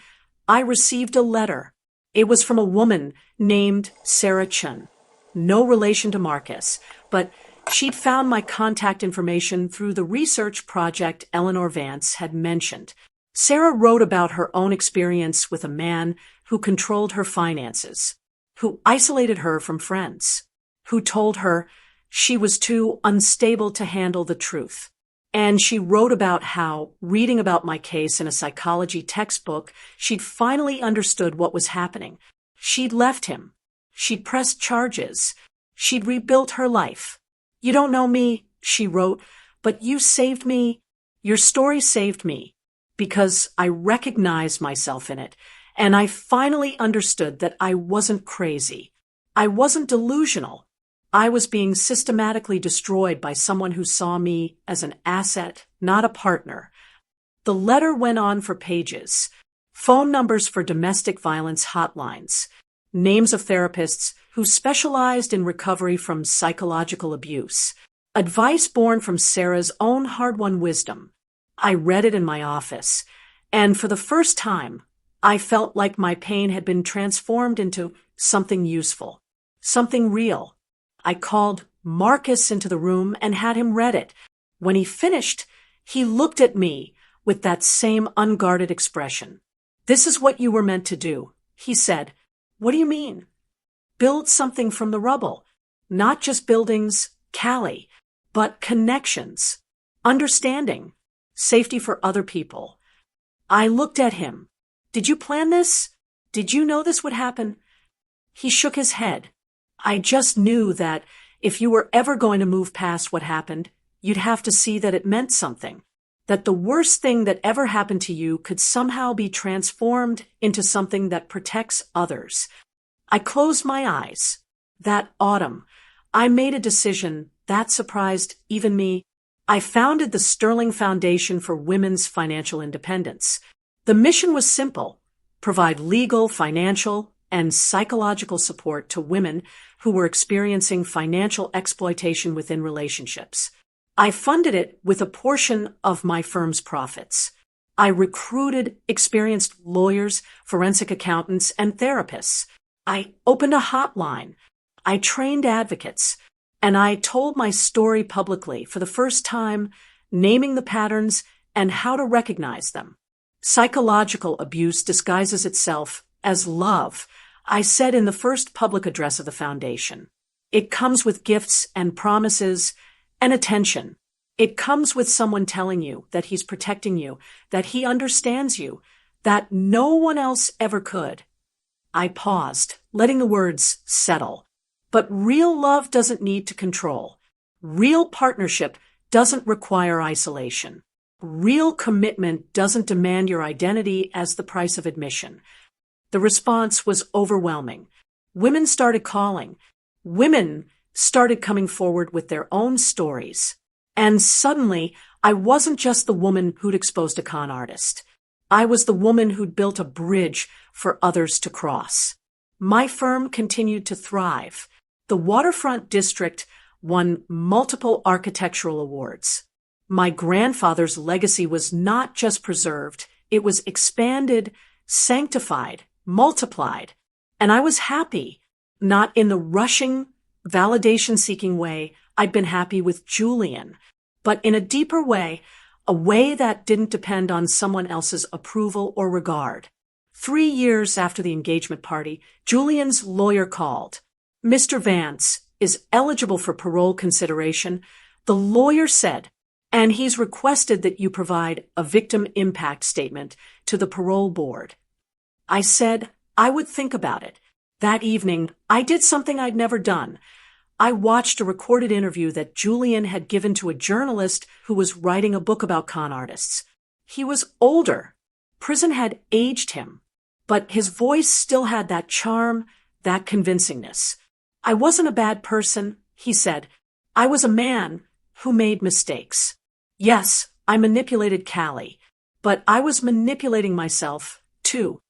I received a letter. It was from a woman named Sarah Chun. No relation to Marcus, but she'd found my contact information through the research project Eleanor Vance had mentioned. Sarah wrote about her own experience with a man who controlled her finances, who isolated her from friends, who told her she was too unstable to handle the truth. And she wrote about how, reading about my case in a psychology textbook, she'd finally understood what was happening. She'd left him. She'd pressed charges. She'd rebuilt her life. You don't know me, she wrote, but you saved me. Your story saved me because I recognized myself in it, and I finally understood that I wasn't crazy. I wasn't delusional. I was being systematically destroyed by someone who saw me as an asset, not a partner. The letter went on for pages. Phone numbers for domestic violence hotlines, names of therapists who specialized in recovery from psychological abuse, advice born from Sarah's own hard-won wisdom. I read it in my office, and for the first time, I felt like my pain had been transformed into something useful, something real. I called Marcus into the room and had him read it. When he finished, he looked at me with that same unguarded expression. This is what you were meant to do, he said. What do you mean? Build something from the rubble. Not just buildings, Callie, but connections, understanding, safety for other people. I looked at him. Did you plan this? Did you know this would happen? He shook his head. I just knew that if you were ever going to move past what happened, you'd have to see that it meant something, that the worst thing that ever happened to you could somehow be transformed into something that protects others. I closed my eyes. That autumn, I made a decision that surprised even me. I founded the Sterling Foundation for Women's Financial Independence. The mission was simple: provide legal, financial, and psychological support to women who were experiencing financial exploitation within relationships. I funded it with a portion of my firm's profits. I recruited experienced lawyers, forensic accountants, and therapists. I opened a hotline. I trained advocates. And I told my story publicly for the first time, naming the patterns and how to recognize them. Psychological abuse disguises itself as love, I said in the first public address of the foundation. It comes with gifts and promises and attention. It comes with someone telling you that he's protecting you, that he understands you, that no one else ever could. I paused, letting the words settle. But real love doesn't need to control. Real partnership doesn't require isolation. Real commitment doesn't demand your identity as the price of admission. The response was overwhelming. Women started calling. Women started coming forward with their own stories. And suddenly, I wasn't just the woman who'd exposed a con artist. I was the woman who'd built a bridge for others to cross. My firm continued to thrive. The waterfront district won multiple architectural awards. My grandfather's legacy was not just preserved, it was expanded, sanctified, multiplied. And I was happy, not in the rushing, validation-seeking way I'd been happy with Julian, but in a deeper way, a way that didn't depend on someone else's approval or regard. 3 years after the engagement party, Julian's lawyer called. Mr. Vance is eligible for parole consideration, the lawyer said, and he's requested that you provide a victim impact statement to the parole board. I said I would think about it. That evening, I did something I'd never done. I watched a recorded interview that Julian had given to a journalist who was writing a book about con artists. He was older. Prison had aged him, but his voice still had that charm, that convincingness. I wasn't a bad person, he said. I was a man who made mistakes. Yes, I manipulated Callie, but I was manipulating myself, too.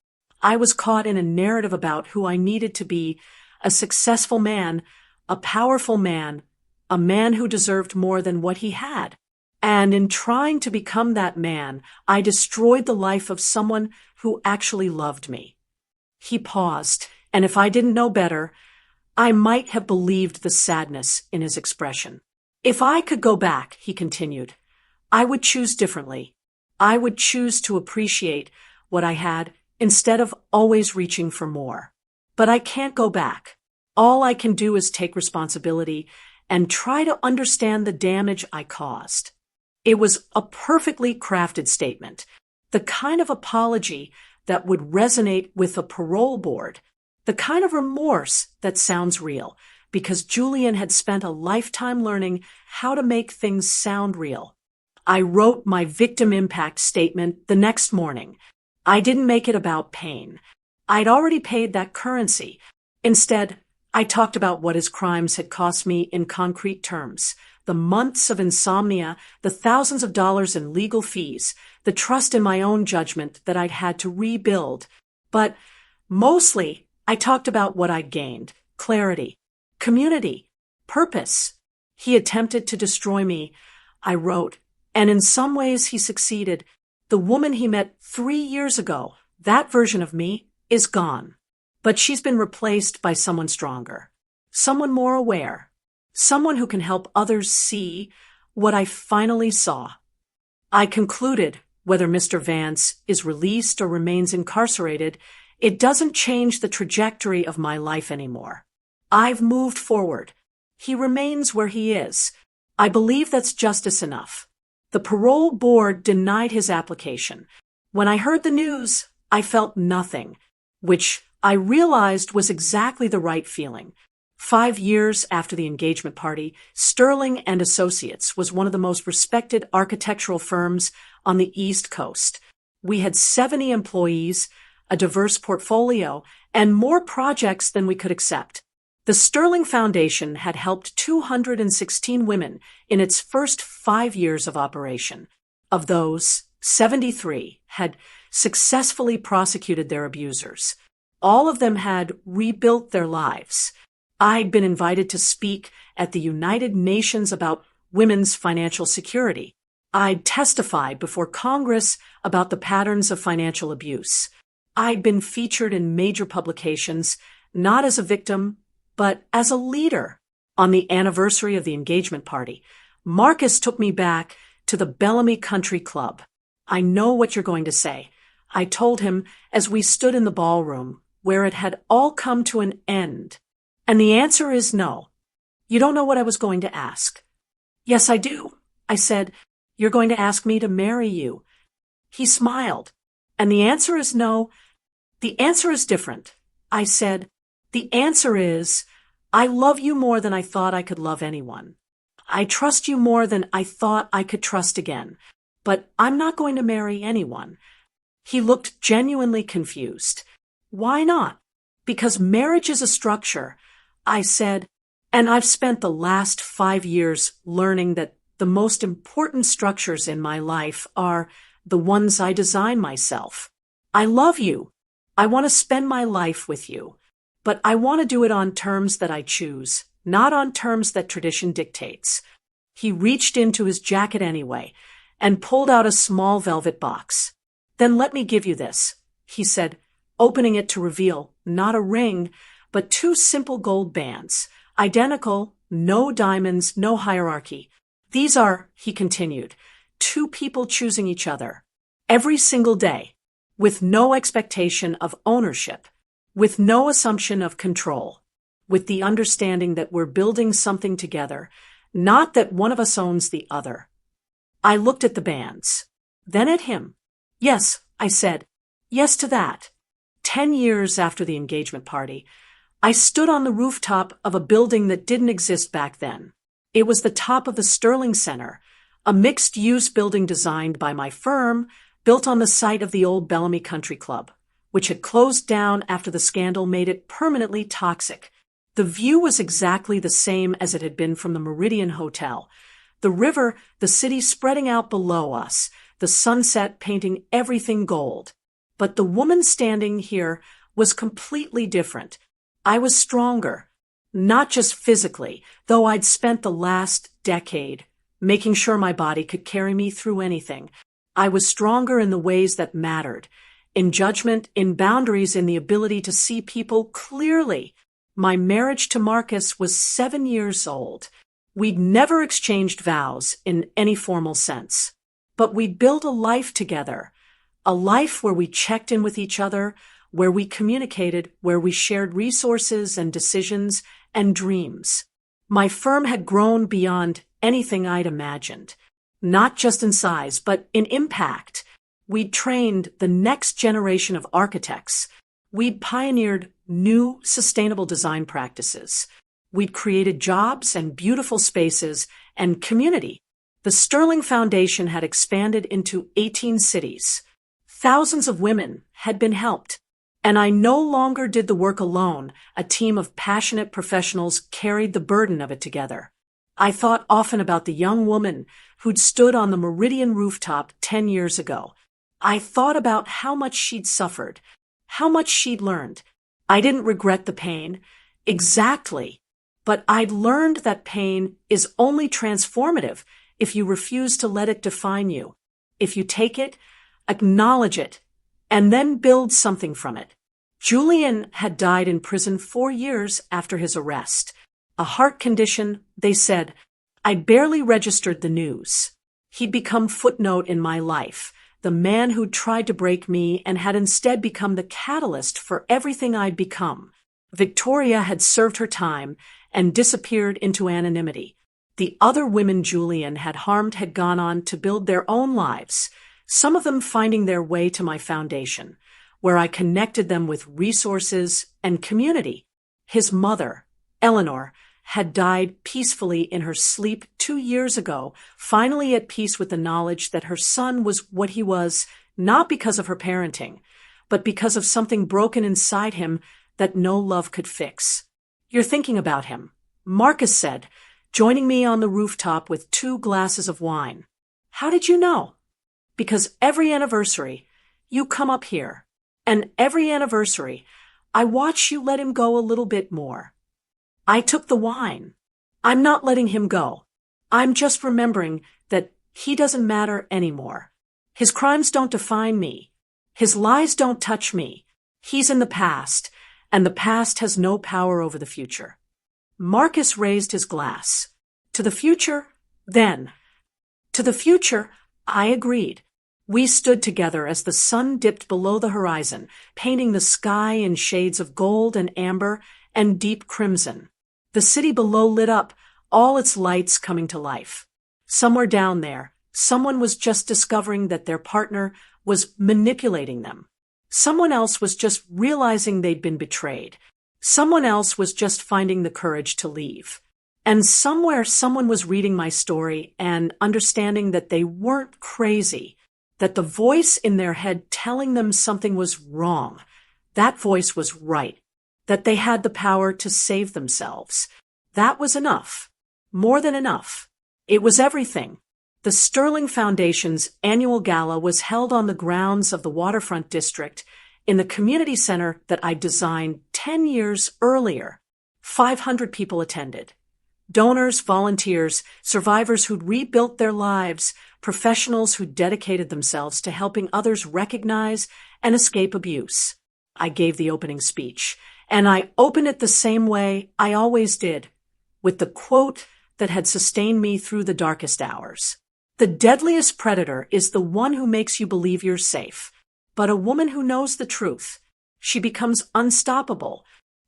I was caught in a narrative about who I needed to be, a successful man, a powerful man, a man who deserved more than what he had. And in trying to become that man, I destroyed the life of someone who actually loved me. He paused, and if I didn't know better, I might have believed the sadness in his expression. If I could go back, he continued, I would choose differently. I would choose to appreciate what I had instead of always reaching for more. But I can't go back. All I can do is take responsibility and try to understand the damage I caused. It was a perfectly crafted statement, the kind of apology that would resonate with a parole board, the kind of remorse that sounds real, because Julian had spent a lifetime learning how to make things sound real. I wrote my victim impact statement the next morning. I didn't make it about pain. I'd already paid that currency. Instead, I talked about what his crimes had cost me in concrete terms. The months of insomnia, the thousands of dollars in legal fees, the trust in my own judgment that I'd had to rebuild. But mostly, I talked about what I'd gained: clarity, community, purpose. He attempted to destroy me, I wrote, and in some ways he succeeded. The woman he met 3 years ago, that version of me, is gone. But she's been replaced by someone stronger, someone more aware, someone who can help others see what I finally saw. I concluded whether Mr. Vance is released or remains incarcerated, it doesn't change the trajectory of my life anymore. I've moved forward. He remains where he is. I believe that's justice enough. The parole board denied his application. When I heard the news, I felt nothing, which I realized was exactly the right feeling. 5 years after the engagement party, Sterling and Associates was one of the most respected architectural firms on the East Coast. We had 70 employees, a diverse portfolio, and more projects than we could accept. The Sterling Foundation had helped 216 women in its first 5 years of operation. Of those, 73 had successfully prosecuted their abusers. All of them had rebuilt their lives. I'd been invited to speak at the United Nations about women's financial security. I'd testified before Congress about the patterns of financial abuse. I'd been featured in major publications, not as a victim, but as a leader. On the anniversary of the engagement party, Marcus took me back to the Bellamy Country Club. I know what you're going to say, I told him as we stood in the ballroom, where it had all come to an end. And the answer is no. You don't know what I was going to ask. Yes, I do. I said, you're going to ask me to marry you. He smiled. And the answer is no. The answer is different. I said, the answer is, I love you more than I thought I could love anyone. I trust you more than I thought I could trust again. but I'm not going to marry anyone." He looked genuinely confused. "Why not?" "Because marriage is a structure," I said, "and I've spent the last 5 years learning that the most important structures in my life are the ones I design myself. I love you. I want to spend my life with you. But I want to do it on terms that I choose, not on terms that tradition dictates." He reached into his jacket anyway and pulled out a small velvet box. "Then let me give you this," he said, opening it to reveal not a ring, but 2 simple gold bands, identical, no diamonds, no hierarchy. "These are," he continued, "2 people choosing each other every single day, with no expectation of ownership, with no assumption of control, with the understanding that we're building something together, not that one of us owns the other." I looked at the bands, then at him. "Yes," I said, "yes to that." 10 years after the engagement party, I stood on the rooftop of a building that didn't exist back then. It was the top of the Sterling Center, a mixed-use building designed by my firm, built on the site of the old Bellamy Country Club, which had closed down after the scandal made it permanently toxic. The view was exactly the same as it had been from the Meridian Hotel. The river, the city spreading out below us, the sunset painting everything gold. But the woman standing here was completely different. I was stronger, not just physically, though I'd spent the last decade making sure my body could carry me through anything. I was stronger in the ways that mattered, in judgment, in boundaries, in the ability to see people clearly. My marriage to Marcus was 7 years old. We'd never exchanged vows in any formal sense, but we'd built a life together, a life where we checked in with each other, where we communicated, where we shared resources and decisions and dreams. My firm had grown beyond anything I'd imagined, not just in size, but in impact. We'd trained the next generation of architects. We'd pioneered new sustainable design practices. We'd created jobs and beautiful spaces and community. The Sterling Foundation had expanded into 18 cities. Thousands of women had been helped. And I no longer did the work alone. A team of passionate professionals carried the burden of it together. I thought often about the young woman who'd stood on the Meridian rooftop 10 years ago. I thought about how much she'd suffered, how much she'd learned. I didn't regret the pain, exactly, but I'd learned that pain is only transformative if you refuse to let it define you. If you take it, acknowledge it, and then build something from it. Julian had died in prison 4 years after his arrest. A heart condition, they said. I'd barely registered the news. He'd become footnote in my life, the man who'd tried to break me and had instead become the catalyst for everything I'd become. Victoria had served her time and disappeared into anonymity. The other women Julian had harmed had gone on to build their own lives, some of them finding their way to my foundation, where I connected them with resources and community. His mother, Eleanor, had died peacefully in her sleep 2 years ago, finally at peace with the knowledge that her son was what he was, not because of her parenting, but because of something broken inside him that no love could fix. "You're thinking about him," Marcus said, joining me on the rooftop with 2 glasses of wine. "How did you know?" "Because every anniversary, you come up here, and every anniversary, I watch you let him go a little bit more." I took the wine. "I'm not letting him go. I'm just remembering that he doesn't matter anymore. His crimes don't define me. His lies don't touch me. He's in the past, and the past has no power over the future." Marcus raised his glass. "To the future, then." "To the future," I agreed. We stood together as the sun dipped below the horizon, painting the sky in shades of gold and amber and deep crimson. The city below lit up, all its lights coming to life. Somewhere down there, someone was just discovering that their partner was manipulating them. Someone else was just realizing they'd been betrayed. Someone else was just finding the courage to leave. And somewhere someone was reading my story and understanding that they weren't crazy, that the voice in their head telling them something was wrong, that voice was right, that they had the power to save themselves. That was enough. More than enough. It was everything. The Sterling Foundation's annual gala was held on the grounds of the Waterfront District in the community center that I designed 10 years earlier. 500 people attended. Donors, volunteers, survivors who'd rebuilt their lives, professionals who dedicated themselves to helping others recognize and escape abuse. I gave the opening speech, and I opened it the same way I always did, with the quote that had sustained me through the darkest hours. The deadliest predator is the one who makes you believe you're safe, but a woman who knows the truth, she becomes unstoppable.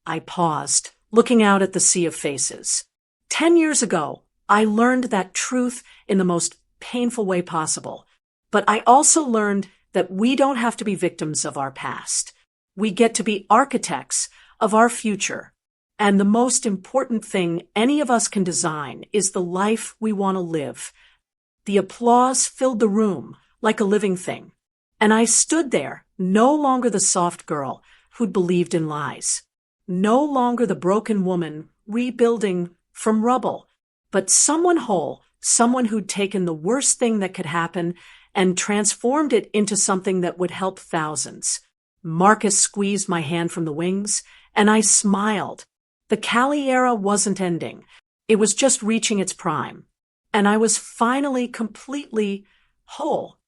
I paused, looking out at the sea of faces. 10 years ago, I learned that truth in the most painful way possible. But I also learned that we don't have to be victims of our past. We get to be architects of our future. And the most important thing any of us can design is the life we want to live. The applause filled the room like a living thing. And I stood there, no longer the soft girl who'd believed in lies. No longer the broken woman rebuilding from rubble, but someone whole, someone who'd taken the worst thing that could happen and transformed it into something that would help thousands. Marcus squeezed my hand from the wings, and I smiled. The Callie era wasn't ending. It was just reaching its prime. And I was finally completely whole.